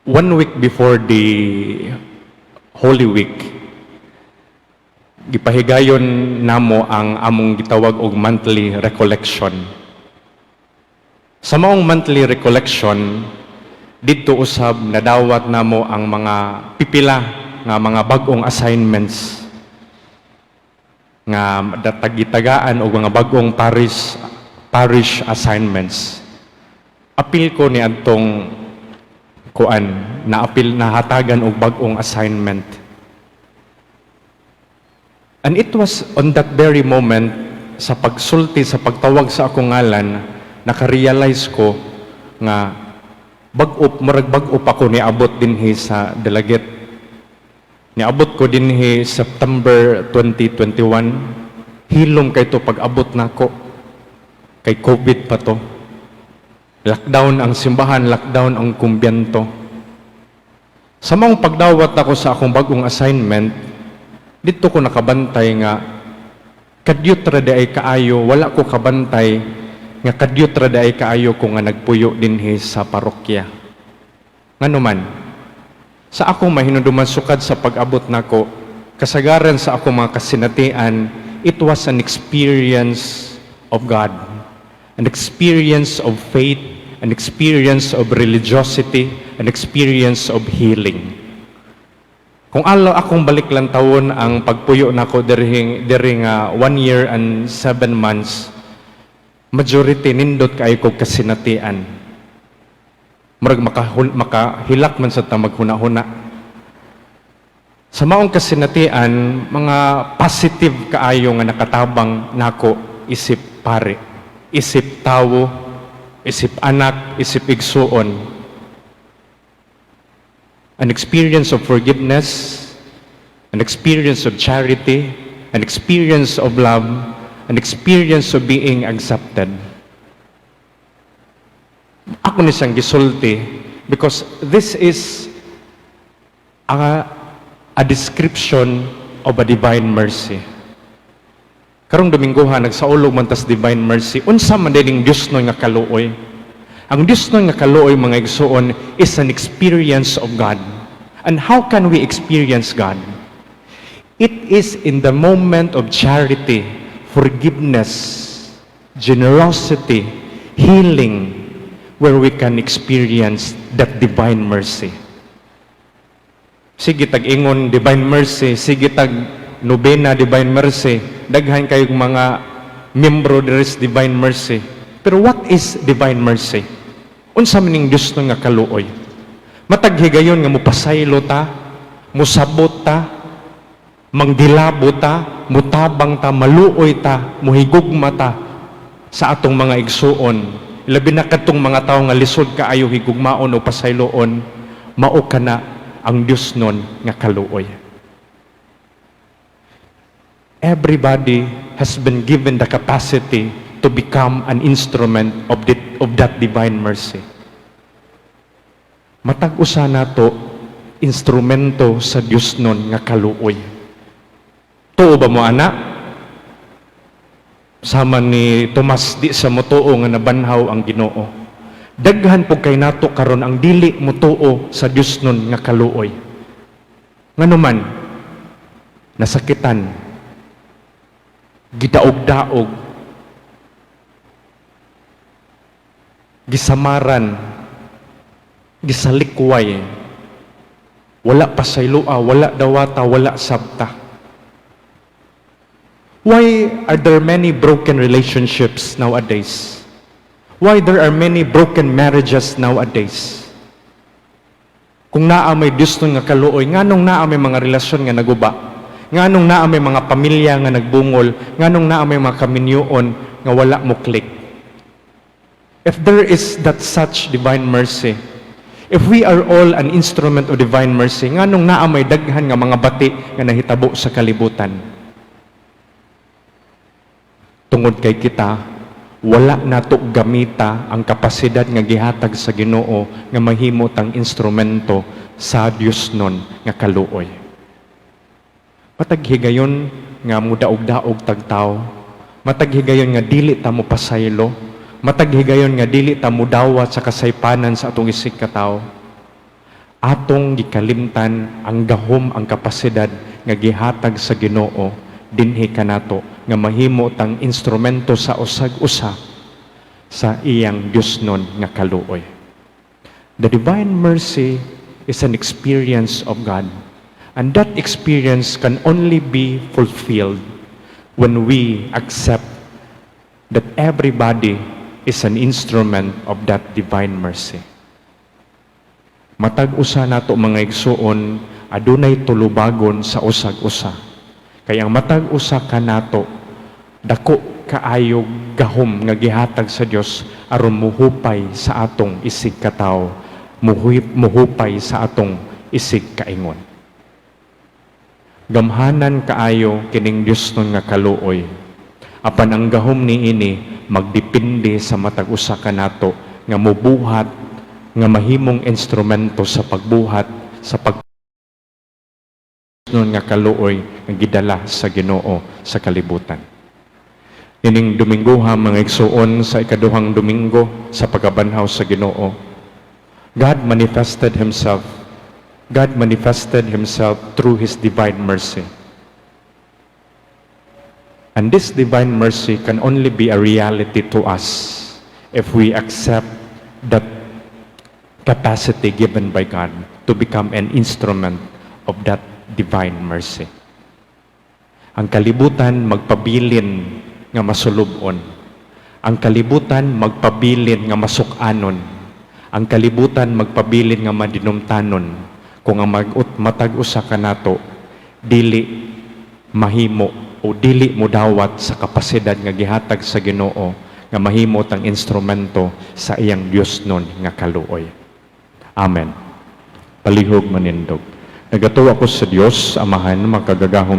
1 week before the Holy Week, gipahigayon namo ang among gitawag og monthly recollection. Sa maong monthly recollection, didto usab nadawat namo ang mga pipila nga mga bag-ong assignments nga datagitagaan og mga bag-ong parish assignments. Apil ko ni adtong nahatagan og bag-ong assignment. And it was on that very moment, sa pagsulti, sa pagtawag sa akong ngalan, nakarealize ko nga bag-up ako niabot dinhi sa Delegate. Niabot ko dinhi September 2021. Hilom kay to pag-abot nako. Kay COVID pa to. Lockdown ang simbahan, lockdown ang kumbyento. Sa maong pagdawat ako sa akong bagong assignment, dito ko nakabantay nga kadyot ra ay kaayo, wala ko kabantay nga kadyot ra ay kaayo ko nga nagpuyo dinhi sa parokya. Nganuman, sa akong mahinuduman sukad sa pag-abot nako, kasagaran sa akong mga kasinatian, it was an experience of God. An experience of faith, an experience of religiosity, an experience of healing. Kung akong baliklantawon ang pagpuyo nako during 1 year and 7 months, majority nindot kay ko kasinatian. Murag makahilak man sa maghuna-huna. Sa maong kasinatian, mga positive kaayo nga nakatabang nako isip pare, isip tawo, isip anak, isip igsuon. An experience of forgiveness, an experience of charity, an experience of love, an experience of being accepted. Ako ni siyang gisulti because this is a description of a divine mercy. Karong Domingoha, nagsaulog man tas divine mercy. Unsa man dining Dios no nga kaluoy? Ang Dios no nga kaluoy, mga igsuon, is an experience of God. And how can we experience God? It is in the moment of charity, forgiveness, generosity, healing, where we can experience that divine mercy. Sige tag-ingon divine mercy, sige tag nobena divine mercy, daghan kayong mga membro deres divine mercy. Pero what is divine mercy? Unsa maning Dios no nga kaluoy? Matag higayon nga mupasaylo ta, musabot ta, mangdilabo ta, mutabang ta, maluoy ta, muhigugma ta sa atong mga igsuon. Labi na katong mga tao nga lisod kaayo higugmaon o pasayloon, mao kana ang Dios nun nga kaluoy. Everybody has been given the capacity to become an instrument of that divine mercy. Matag-usa nato instrumento sa Dios nun nga kaluoy. Tuo ba mo ana? Sama ni Tomas, di sa mutuo nga nabanhaw ang Ginoo. Daghan po kay nato karon ang dili mutuo sa Dios nun nga kaluoy. Nganuman, nasakitan, gidaog-daog, gisamaran, gisalikway, wala pasaylua, wala dawata, wala sabta. Why are there many broken relationships nowadays? Why there are many broken marriages nowadays? Kung naa may Diyos nun nga kaluoy, nganong naa may mga relasyon nga naguba, nganong naa may mga pamilya nga nagbungol, nganong naa may mga kaminyoon nga wala mo click. If there is that such divine mercy, if we are all an instrument of divine mercy, nganong naa may daghan nga mga bati nga nahitabo sa kalibutan? Tungod kay kita, wala nato gamita ang kapasidad nga gihatag sa Ginoo nga mahimot ang instrumento sa Dios nun nga kaluoy. Matag higayon nga mudaog-daog tagtaw, matag higayon nga dili ta mo pasaylo, matag higayon nga dili ta mudawat sa kasaypanan sa atong isig katawo. atong gikalimtan ang gahom, ang kapasidad nga gihatag sa Ginoo dinhi kanato nga mahimo tang instrumento sa usag-usa sa iyang Diosnon nga kaluoy. The divine mercy is an experience of God, and that experience can only be fulfilled when we accept that everybody is an instrument of that divine mercy. Matag usa nato mga igsuon, adunay tulubagon sa usag-usa. Kaya ang matag usa ka nato, dako kaayo gahom nga gihatag sa Dios aron muhupay sa atong isig katawo, muhupay sa atong isig kaingon. Gamhanan kaayo kining Dios nun nga kaluoy. Apan ang gahom niini magdepende sa matag usa ka nato nga mubuhat nga mahimong instrumento sa pagbuhat sa nun nga kaluoy nga gidala sa Ginoo sa kalibutan. Ining Domingoha mga igsuon sa ikaduhang Domingo sa pagkabanhaw sa Ginoo, God manifested Himself through His divine mercy. And this divine mercy can only be a reality to us if we accept that capacity given by God to become an instrument of that divine mercy. Ang kalibutan magpabilin nga masulubon. Ang kalibutan magpabilin nga masukanon. Ang kalibutan magpabilin nga madinumtanon. Kung ang matag-usa ka nato, dili mahimo o dili mo dawat sa kapasidad nga gihatag sa Ginoo nga mahimo tang instrumento sa iyang Dios nun nga kaluoy. Amen. Palihog manindog. Nagatuwa ko sa Dios, Amahan, makagagahom